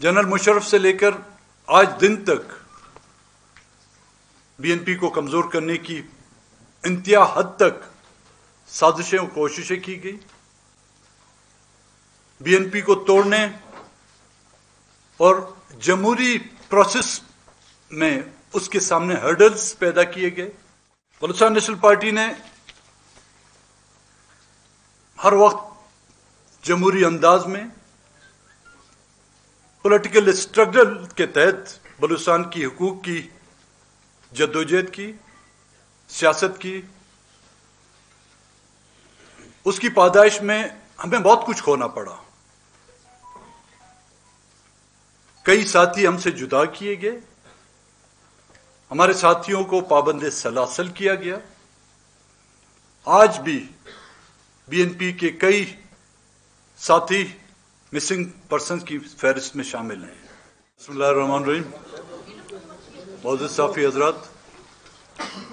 General Musharraf से लेकर आज दिन तक बीएनपी को कमजोर करने की इंतहा हद तक साजिशें और कोशिशें की गई। बीएनपी को तोड़ने और जमहूरी प्रोसेस में उसके सामने हर्डल्स पैदा किए गए। बलूचिस्तान नेशनल पार्टी ने हर वक्त जमहूरी अंदाज में पॉलिटिकल स्ट्रगल के तहत बलूचिस्तान की हुकूक की जद्दोजहद की, सियासत की। उसकी पादाइश में हमें बहुत कुछ खोना पड़ा। कई साथी हमसे जुदा किए गए, हमारे साथियों को पाबंद सलासल किया गया। आज भी बीएनपी के कई साथी मिसिंग पर्सन्स की फहरिस्त में शामिल हैं। बिस्मिल्लाहिर्रहमानिर्रहीम। मौजूद साफी हजरात,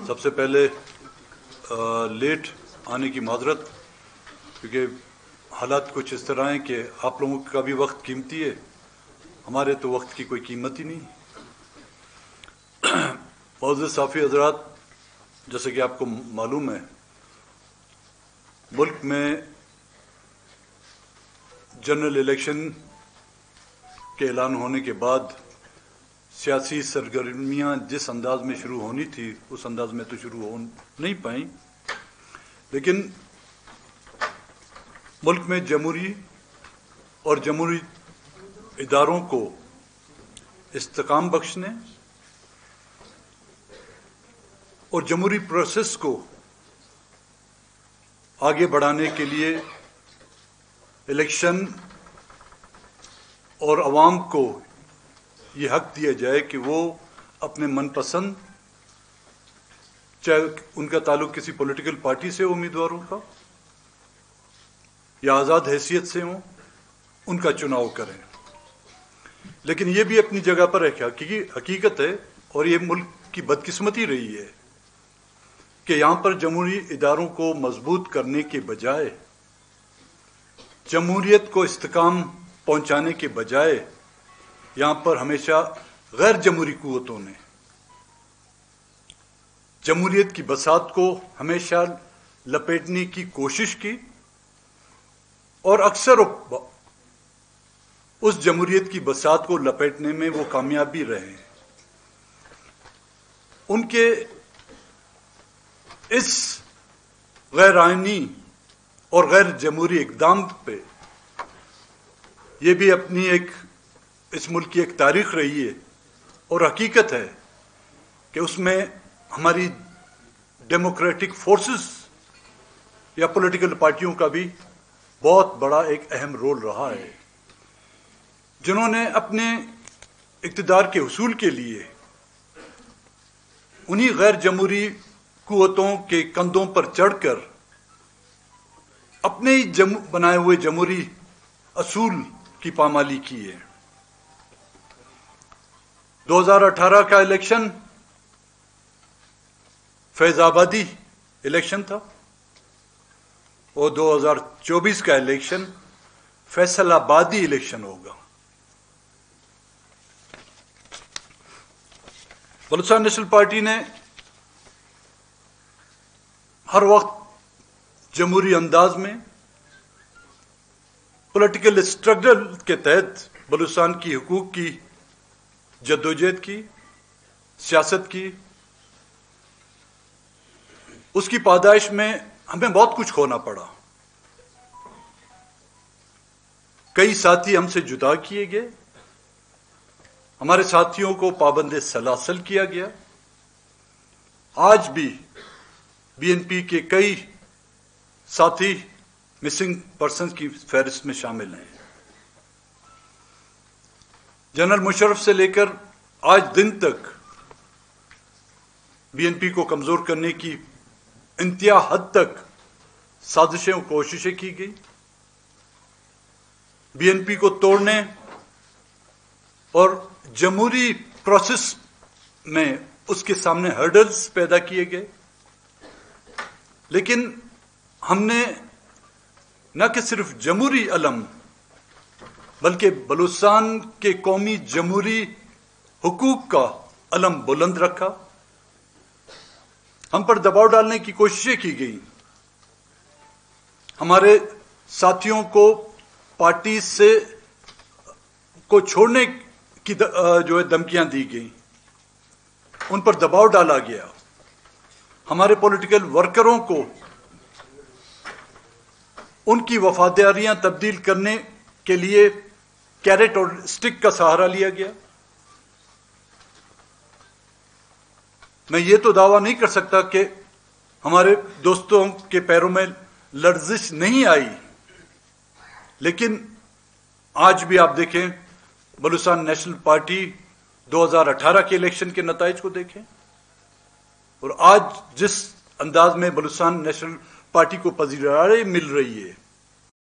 सबसे पहले लेट आने की माजरत, क्योंकि हालात कुछ इस तरह हैं कि आप लोगों का भी वक्त कीमती है, हमारे तो वक्त की कोई कीमत ही नहीं। मौजूद साफी हजरात, जैसे कि आपको मालूम है, मुल्क में जनरल इलेक्शन के ऐलान होने के बाद सियासी सरगर्मियां जिस अंदाज में शुरू होनी थी उस अंदाज में तो शुरू हो नहीं पाई, लेकिन मुल्क में जमहूरी और जमहूरी इदारों को इस्तेकाम बख्शने और जमहूरी प्रोसेस को आगे बढ़ाने के लिए इलेक्शन और अवाम को ये हक दिया जाए कि वो अपने मनपसंद, चाहे उनका ताल्लुक किसी पॉलिटिकल पार्टी से उम्मीदवारों का या आज़ाद हैसियत से हो, उनका चुनाव करें। लेकिन ये भी अपनी जगह पर एक हकीकत है और ये मुल्क की बदकिस्मती रही है कि यहाँ पर जमहूरी इदारों को मजबूत करने के बजाय, जमहूरियत को इस्तेकाम पहुंचाने के बजाय, यहाँ पर हमेशा गैर जमहूरी कुव्वतों ने जमहूरियत की बसात को हमेशा लपेटने की कोशिश की और अक्सर उस जमहूरियत की बसात को लपेटने में वो कामयाब भी रहे। उनके इस गैर आईनी और गैर जमहूरी इक़दाम पे ये भी अपनी इस मुल्क की एक तारीख रही है और हकीकत है कि उसमें हमारी डेमोक्रेटिक फोर्सेस या पॉलिटिकल पार्टियों का भी बहुत बड़ा एक अहम रोल रहा है, जिन्होंने अपने इक़्तिदार के हुसूल के लिए उन्हीं गैर जमहूरी कुव्वतों के कंधों पर चढ़कर अपने ही बनाए हुए जमहूरी असूल की पामाली की है। 2018 का इलेक्शन फैजाबादी इलेक्शन था और 2024 का इलेक्शन फैसलाबादी इलेक्शन होगा। बलूचिस्तान नेशनल पार्टी ने हर वक्त जमहूरी अंदाज में पॉलिटिकल स्ट्रगल के तहत बलूचिस्तान की हुकूक की जद्दोजहद की, सियासत की। उसकी पादाइश में हमें बहुत कुछ खोना पड़ा। कई साथी हमसे जुदा किए गए, हमारे साथियों को पाबंद सलासल किया गया। आज भी बीएनपी के कई साथी मिसिंग पर्सन्स की फहरिस्त में शामिल हैं। जनरल मुशर्रफ से लेकर आज दिन तक बीएनपी को कमजोर करने की इंतहा हद तक साजिशें और कोशिशें की गई। बीएनपी को तोड़ने और जमहूरी प्रोसेस में उसके सामने हर्डल्स पैदा किए गए। लेकिन हमने न कि सिर्फ जमहूरी अलम بلکہ بلوچستان کے قومی جمہوری حقوق کا علم بلند رکھا. ہم پر دباؤ ڈالنے کی کوششیں کی گئیں. ہمارے ساتھیوں کو پارٹی سے کو چھوڑنے کی جو ہے دھمکیاں دی گئیں. ان پر دباؤ ڈالا گیا. ہمارے پولیٹیکل ورکروں کو ان کی وفاداریاں تبدیل کرنے کے لیے کیرٹ اور اسٹک کا سہارا لیا گیا. میں یہ تو دعویٰ نہیں کر سکتا کہ ہمارے دوستوں کے پیروں میں لرزش نہیں آئی، لیکن آج بھی آپ دیکھیں بلوچستان نیشنل پارٹی 2018 کے الیکشن کے نتائج کو دیکھیں، اور آج جس انداز میں بلوچستان نیشنل پارٹی کو پذیرائی مل رہی ہے